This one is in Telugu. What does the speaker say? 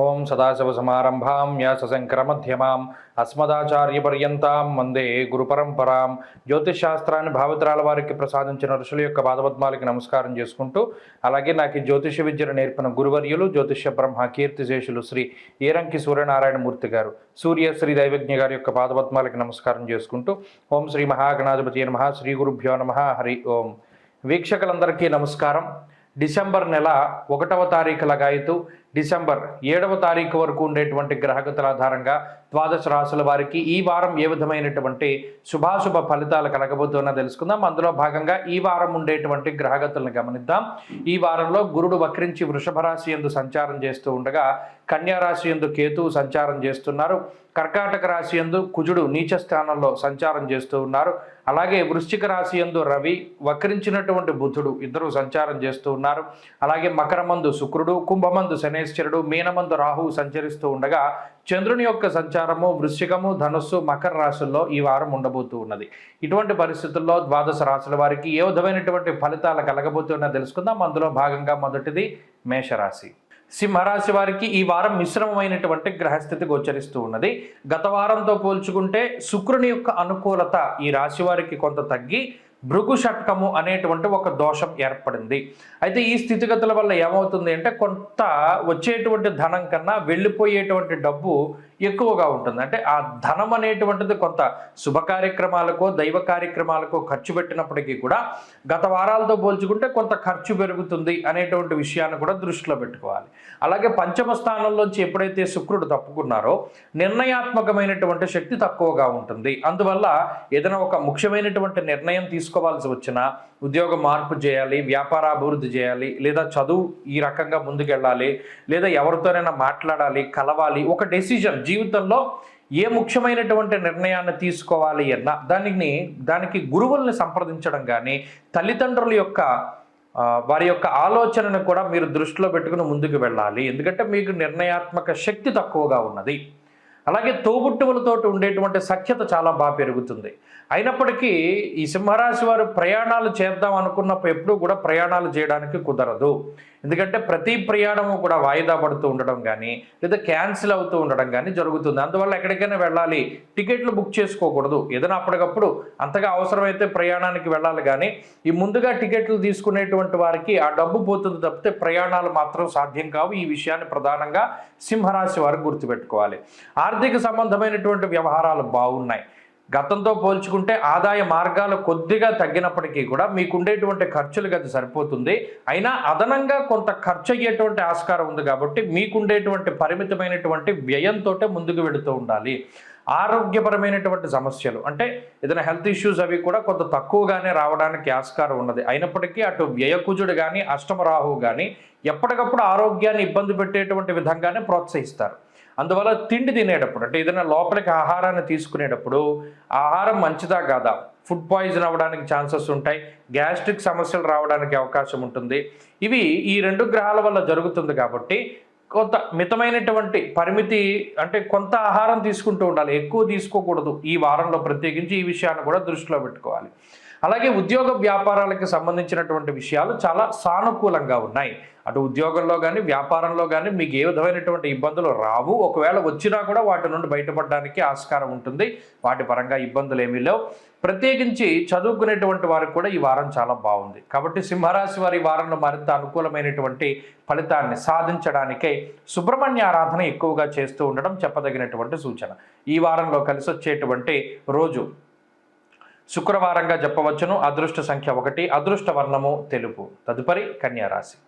ఓం సదాశివసమారంభాం వ్యాసశంకరమధ్యమాం అస్మదాచార్యపర్యంతాం వందే గురు పరంపరాం. జ్యోతిషశాస్త్రాన్ని భావితరాల వారికి ప్రసాదించిన ఋషుల యొక్క పాదపద్మాలకి నమస్కారం చేసుకుంటూ, అలాగే నాకు ఈ జ్యోతిష విద్యను నేర్పిన గురువర్యులు జ్యోతిష బ్రహ్మ కీర్తిశేషులు శ్రీ ఈరంకి సూర్యనారాయణమూర్తి గారు, సూర్యశ్రీ దైవజ్ఞ గారి యొక్క పాదపద్మాలకి నమస్కారం చేసుకుంటూ, ఓం శ్రీ మహాగణాధిపతి నమః, శ్రీ గురుభ్యో నమః, హరి ఓం. వీక్షకులందరికీ నమస్కారం. డిసెంబర్ నెల 1వ తారీఖు లగాయతు డిసెంబర్ 7వ తారీఖు వరకు ఉండేటువంటి గ్రహగతుల ఆధారంగా ద్వాదశ రాశుల వారికి ఈ వారం ఏ విధమైనటువంటి శుభాశుభ ఫలితాలు కలగబోతున్నా తెలుసుకుందాం. అందులో భాగంగా ఈ వారం ఉండేటువంటి గ్రహగతులను గమనిద్దాం. ఈ వారంలో గురుడు వక్రించి వృషభ రాశి యందు సంచారం చేస్తూ ఉండగా, కన్యా రాశి యందు కేతువు సంచారం చేస్తున్నారు. కర్కాటక రాశి యందు కుజుడు నీచ స్థానంలో సంచారం చేస్తూ ఉన్నారు. అలాగే వృశ్చిక రాశి యందు రవి, వక్రించినటువంటి బుధుడు ఇద్దరు సంచారం చేస్తూ ఉన్నారు. అలాగే మకరమందు శుక్రుడు, కుంభమందు శనేశ్వరుడు, మీనమందు రాహువు సంచరిస్తూ ఉండగా, చంద్రుని యొక్క సంచారము వృశ్చికము, ధనుస్సు, మకర రాశుల్లో ఈ వారం ఉండబోతూ ఉన్నది. ఇటువంటి పరిస్థితుల్లో ద్వాదశ రాశుల వారికి ఏ విధమైనటువంటి ఫలితాలు కలగబోతున్నా తెలుసుకుందాం. అందులో భాగంగా మొదటిది మేషరాశి. సింహరాశి వారికి ఈ వారం మిశ్రమమైనటువంటి గ్రహస్థితి గోచరిస్తూ ఉన్నది. గత వారంతో పోల్చుకుంటే శుక్రుని యొక్క అనుకూలత ఈ రాశి వారికి కొంత తగ్గి భృగు షట్కము అనేటువంటి ఒక దోషం ఏర్పడింది. అయితే ఈ స్థితిగతుల వల్ల ఏమవుతుంది అంటే, కొంత వచ్చేటువంటి ధనం కన్నా వెళ్ళిపోయేటువంటి డబ్బు ఎక్కువగా ఉంటుంది. అంటే ఆ ధనం అనేటువంటిది కొంత శుభ కార్యక్రమాలకో దైవ కార్యక్రమాలకో ఖర్చు పెట్టినప్పటికీ కూడా గత వారాలతో పోల్చుకుంటే కొంత ఖర్చు పెరుగుతుంది అనేటువంటి విషయాన్ని కూడా దృష్టిలో పెట్టుకోవాలి. అలాగే పంచమ స్థానంలోంచి ఎప్పుడైతే శుక్రుడు తప్పుకున్నారో నిర్ణయాత్మకమైనటువంటి శక్తి తక్కువగా ఉంటుంది. అందువల్ల ఏదైనా ఒక ముఖ్యమైనటువంటి నిర్ణయం తీసుకోవాల్సి వచ్చినా, ఉద్యోగ మార్పు చేయాలి, వ్యాపార అభివృద్ధి చేయాలి, లేదా చదువు ఈ రకంగా ముందుకెళ్ళాలి, లేదా ఎవరితోనైనా మాట్లాడాలి, కలవాలి, ఒక డెసిజన్ జీవితంలో ఏ ముఖ్యమైనటువంటి నిర్ణయాన్ని తీసుకోవాలి అన్నా దానికి గురువుల్ని సంప్రదించడం కానీ, తల్లిదండ్రుల యొక్క వారి యొక్క ఆలోచనను కూడా మీరు దృష్టిలో పెట్టుకుని ముందుకు వెళ్ళాలి. ఎందుకంటే మీకు నిర్ణయాత్మక శక్తి తక్కువగా ఉన్నది. అలాగే తోబుట్టువులతో ఉండేటువంటి సఖ్యత చాలా బాగా పెరుగుతుంది. అయినప్పటికీ ఈ సింహరాశి వారు ప్రయాణాలు చేద్దాం అనుకున్నప్పుడు ఎప్పుడూ కూడా ప్రయాణాలు చేయడానికి కుదరదు. ఎందుకంటే ప్రతి ప్రయాణము కూడా వాయిదా పడుతూ ఉండడం కానీ, లేదా క్యాన్సిల్ అవుతూ ఉండడం కానీ జరుగుతుంది. అందువల్ల ఎక్కడికైనా వెళ్ళాలి, టికెట్లు బుక్ చేసుకోకూడదు. ఏదైనా అప్పటికప్పుడు అంతగా అవసరమైతే ప్రయాణానికి వెళ్ళాలి, కానీ ఈ ముందుగా టికెట్లు తీసుకునేటువంటి వారికి ఆ డబ్బు పోతుంది తప్పితే ప్రయాణాలు మాత్రం సాధ్యం కావు. ఈ విషయాన్ని ప్రధానంగా సింహరాశి వారు గుర్తుపెట్టుకోవాలి. ఆర్థిక సంబంధమైనటువంటి వ్యవహారాలు బాగున్నాయి. గతంతో పోల్చుకుంటే ఆదాయ మార్గాలు కొద్దిగా తగ్గినప్పటికీ కూడా మీకుండేటువంటి ఖర్చులకు అది సరిపోతుంది. అయినా అదనంగా కొంత ఖర్చు అయ్యేటువంటి ఆస్కారం ఉంది కాబట్టి మీకుండేటువంటి పరిమితమైనటువంటి వ్యయంతో ముందుకు వెళుతూ ఉండాలి. ఆరోగ్యపరమైనటువంటి సమస్యలు అంటే ఏదైనా హెల్త్ ఇష్యూస్ అవి కూడా కొంత తక్కువగానే రావడానికి ఆస్కారం ఉన్నది. అయినప్పటికీ అటు వ్యయకుజుడు కానీ అష్టమ రాహువు కానీ ఎప్పటికప్పుడు ఆరోగ్యాన్ని ఇబ్బంది పెట్టేటువంటి విధంగానే ప్రోత్సహిస్తారు. అందువల్ల తిండి తినేటప్పుడు అంటే ఏదైనా లోపలికి ఆహారాన్ని తీసుకునేటప్పుడు ఆహారం మంచిదా కాదా, ఫుడ్ పాయిజన్ అవ్వడానికి ఛాన్సెస్ ఉంటాయి, గ్యాస్ట్రిక్ సమస్యలు రావడానికి అవకాశం ఉంటుంది. ఇవి ఈ 2 గ్రహాల వల్ల జరుగుతుంది కాబట్టి కొంత మితమైనటువంటి పరిమితి, అంటే కొంత ఆహారం తీసుకుంటూ ఉండాలి, ఎక్కువ తీసుకోకూడదు. ఈ వారంలో ప్రత్యేకించి ఈ విషయాన్ని కూడా దృష్టిలో పెట్టుకోవాలి. అలాగే ఉద్యోగ వ్యాపారాలకు సంబంధించినటువంటి విషయాలు చాలా సానుకూలంగా ఉన్నాయి. అటు ఉద్యోగంలో కానీ వ్యాపారంలో కానీ మీకు ఏ విధమైనటువంటి ఇబ్బందులు రావు. ఒకవేళ వచ్చినా కూడా వాటి నుండి బయటపడడానికి ఆస్కారం ఉంటుంది. వాటి పరంగా ఇబ్బందులు ఏమీ లేవు. ప్రత్యేకించి చదువుకునేటువంటి వారికి కూడా ఈ వారం చాలా బాగుంది. కాబట్టి సింహరాశి వారి ఈ వారంలో మరింత అనుకూలమైనటువంటి ఫలితాన్ని సాధించడానికై సుబ్రహ్మణ్య ఆరాధన ఎక్కువగా చేస్తూ ఉండడం చెప్పదగినటువంటి సూచన. ఈ వారంలో కలిసి వచ్చేటువంటి రోజు శుక్రవారంగా చెప్పవచ్చును. అదృష్ట సంఖ్య 1, అదృష్ట వర్ణము తెలుపు. తదుపరి కన్యా రాశి.